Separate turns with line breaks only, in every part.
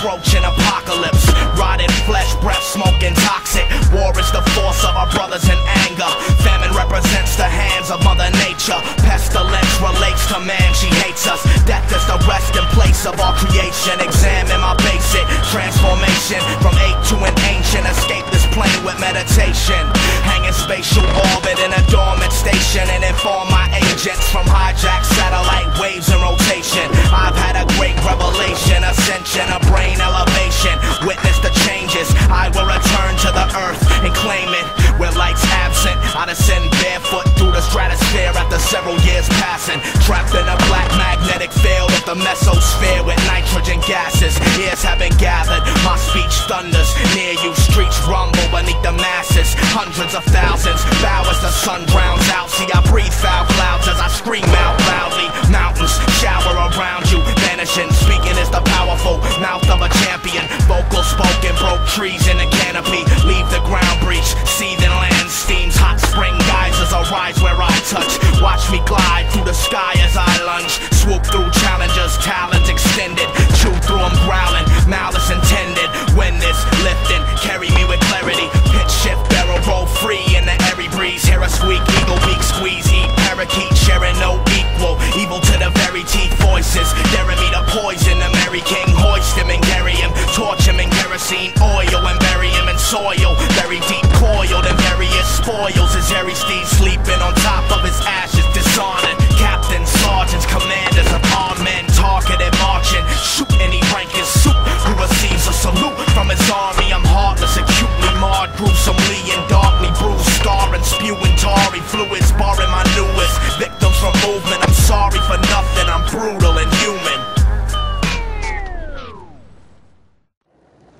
approaching apocalypse. Rotted flesh, breath smoking toxic. War is the force of our brothers in anger. Famine represents the hands of Mother Nature. Pestilence relates to man, she hates us. Death is the resting place of our creation. Examine my basic transformation from ape to an ancient. Escape this plane with meditation. Hang in spatial orbit in a dormant station and inform my agents from hijacked satellite waves in rotation. I've had a great revelation, ascension, a brain elevation. Witness the changes, I will return to the earth and claim it. Where light's absent, I descend barefoot through the stratosphere after several years passing. Trapped in a black magnetic field of the mesosphere with nitrogen gases. Years have been gathered, my speech thunders. Near you, streets rumble beneath the masses. Hundreds of thousands bow as the sun drowns out. See, I breathe foul clouds as I scream out loudly. Mountains shower around you, vanishing. Speaking is the powerful mouth of a champion. Vocal spoken, broke trees in the canopy. Leave the ground breach, seething land steams. Hot spring geysers arise where I touch. Watch me glide through the sky as I lunge. Swoop through challengers, talons extended. Chew through them growling, malice intended. When this lifting, carry me with clarity. Pitch shift, barrel roll free in the airy breeze. Hear a squeak, eagle beak squeeze. Eat parakeet, sharing no equal. Evil to the very teeth, voices daring me to poison the Mary King. Hoist him and carry him, torch him in kerosene oil and bury him in soil. Very deep coiled in various spoils. His airy steed sleeping on top of his ashes, dishonored. Captains, sergeants, commanders of armed men, targeted marching. Shoot any ranking soup who receives a salute from his army. I'm heartless, acutely marred, gruesomely and darkly bruised, scarring, spewing tarry fluids, barring my newest victims from movement. I'm sorry for nothing, I'm brutal and human.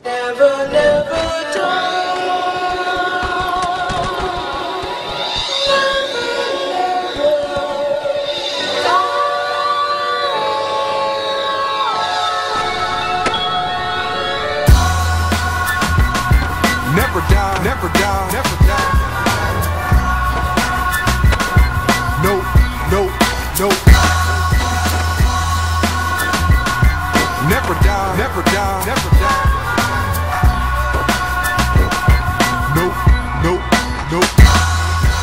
Never, never die.
Never die, never die, never die. Nope, nope, nope. Never die, never die, never die. Nope, nope, nope.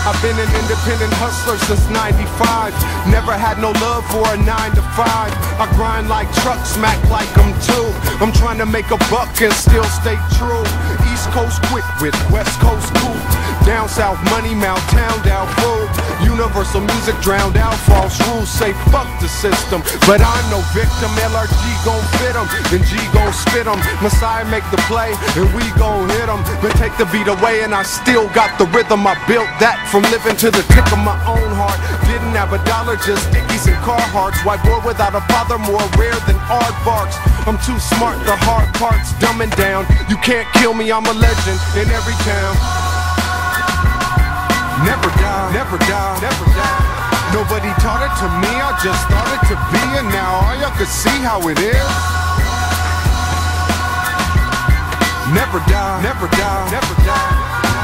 I've been an independent hustler since '95. Never had no love for a 9 to 5. I grind like trucks, smack like them too. I'm trying to make a buck and still stay true. East Coast quick with West Coast cool. Down south money, mouth town down full. Universal music drowned out false rules. Say fuck the system, but I'm no victim. LRG gon' fit 'em, then G gon' spit 'em. Messiah make the play, and we gon' hit 'em. But take the beat away and I still got the rhythm. I built that from living to the tick of my own heart. Didn't have a dollar, just Dickies and Carhartts. White boy without a father, more rare than aardvarks. I'm too smart, the hard parts dumbing down. You can't kill me, I'm a legend in every town. Never die, never die, never die. Nobody taught it to me, I just thought it to be. And now all y'all can see how it is. Never die, never die, never die.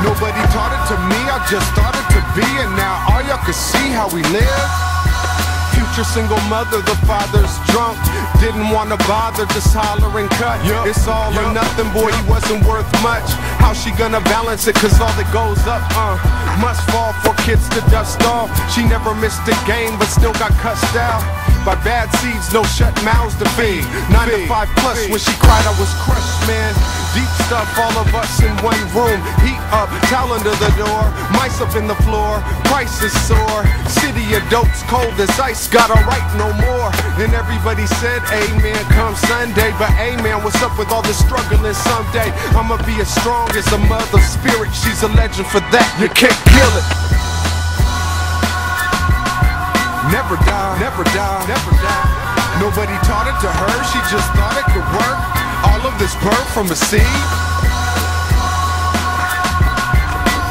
Nobody taught it to me, I just thought it to be. And now all y'all can see how we live. Future single mother, the father's drunk. Didn't wanna bother, just holler and cut. It's all or nothing, boy, he wasn't worth much. How she gonna balance it, cause all that goes up, must fall for kids to dust off. She never missed a game, but still got cussed out by bad seeds, no shut mouths to feed. 9 to 5 plus, when she cried I was crushed, man. Deep stuff, all of us in one room. Heat up, towel under the door, mice up in the floor, prices soar. City adults cold as ice, gotta write no more. And everybody said amen come Sunday. But amen, what's up with all this struggling someday? I'ma be as strong as a mother spirit. She's a legend for that, you can't kill it. Never die, never die, never die. Nobody taught it to her, she just thought it could work. All of this birth from a seed.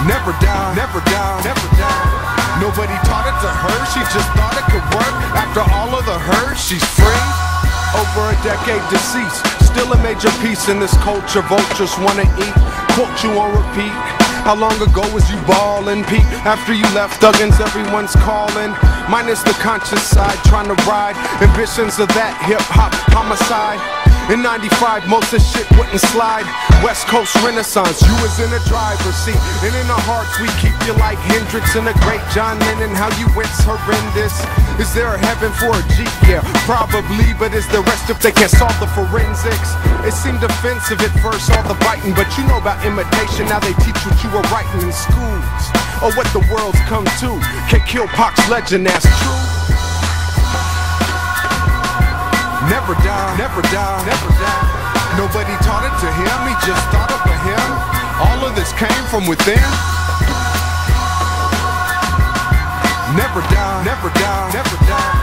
Never die, never die, never die. Nobody taught it to her, she just thought it could work. After all of the hurt, she's free. Over a decade deceased, still a major piece in this culture. Vultures wanna eat, quote you on repeat. How long ago was you ballin', Pete? After you left Thuggins, everyone's calling. Minus the conscious side, trying to ride ambitions of that hip-hop homicide. In 95, most of shit wouldn't slide. West Coast Renaissance, you was in the driver's seat. And in our hearts we keep you like Hendrix and the great John Lennon. How you went's horrendous. Is there a heaven for a G? Yeah, probably, but is the rest if they can't solve the forensics? It seemed offensive at first, all the biting, but you know about imitation. Now they teach what you were writing in schools, or what the world's come to. Can kill Pac's legend, that's true. Never die, never die, never die. Nobody taught it to him, he just thought it for him. All of this came from within. Never die, never die, never die.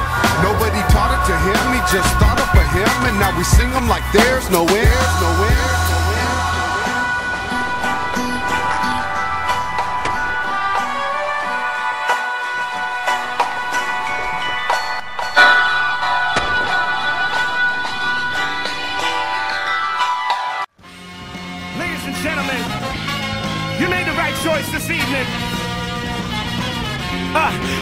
Nobody taught it to him, he just thought it for him. And now we sing them like there's no end, no end.
Ladies and gentlemen, you made the right choice this evening.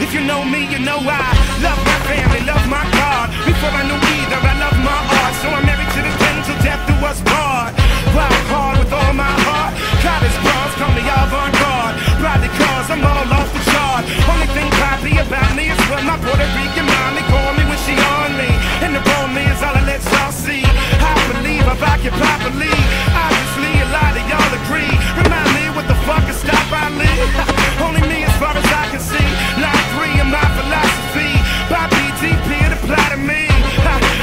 If you know me, you know I love my family, love my God. Before I knew either, I love my art. So I'm married to the pen till death do us part. Ride hard with all my heart. College bras call me avant-garde. Probably cause I'm all off the chart. Only thing poppy about me is what my Puerto Rican mommy call me when she on me. And the bone me is all I let y'all see. I believe I rock it properly. Obviously a lot of y'all agree. Remind me what the fuck is stop I live. Only me as far as I can see. Line 3 of my philosophy. By BTP it apply to me.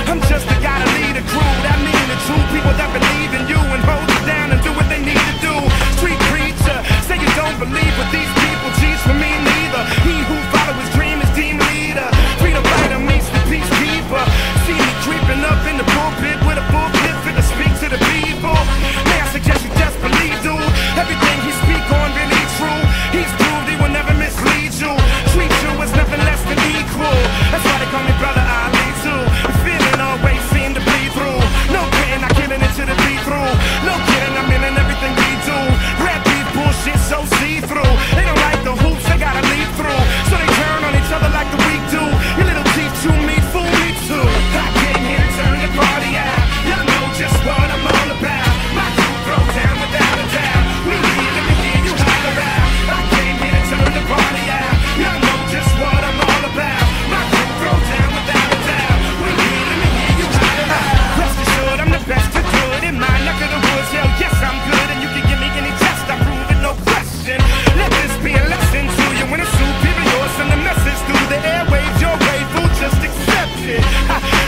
I'm just a guy to lead a crew. That mean the true people that believe in you and hold you down and do what they need to do. Street preacher, say you don't believe what these people teach. For me neither. He who follow his dream is team leader. Freedom fighter meets the peacekeeper. See me creeping up in the pulpit with a pulpit fit to speak to the people. May I suggest you just believe, dude. Everything he speak on really true. He's proved he will never mislead you. Treat you as nothing less than equal. That's why they call me Brother Ali too. The feeling always seem to bleed through. No kidding, I killing it to the beat through. No kidding, I'm in everything we do. Rap beat bullshit so see-through. They don't like the hoops, they gotta leap through. So they turn on each other like the weak do. Your little teeth chew me, fool me too. I came here to turn the party out. Y'all know just what I'm all about. My crew throw down without a doubt. We here, let me hear you holler out. I came here to turn the party out. Y'all know just what I'm all about. My crew throw down without a doubt. We here, let me hear you holler out. Rest assured, I'm the best to do it in my neck of the woods. Hell yes, I'm good, and you can give me any test. I prove it, no question. Let this be a lesson to you when it's superior. Send a message through the airwaves. Your wave will just accept it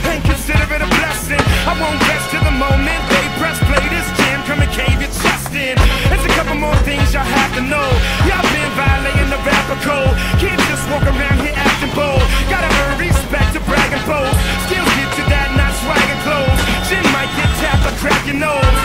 and consider it a blessing. I won't rest to the moment they press play this jam. Come and cave your chest in. There's a couple more things y'all have to know. Y'all been violating the rapper code. Can't just walk around here acting bold. Gotta earn respect to brag and boast. Skills get you that, not swag and clothes. Chin might get tapped or crack your nose.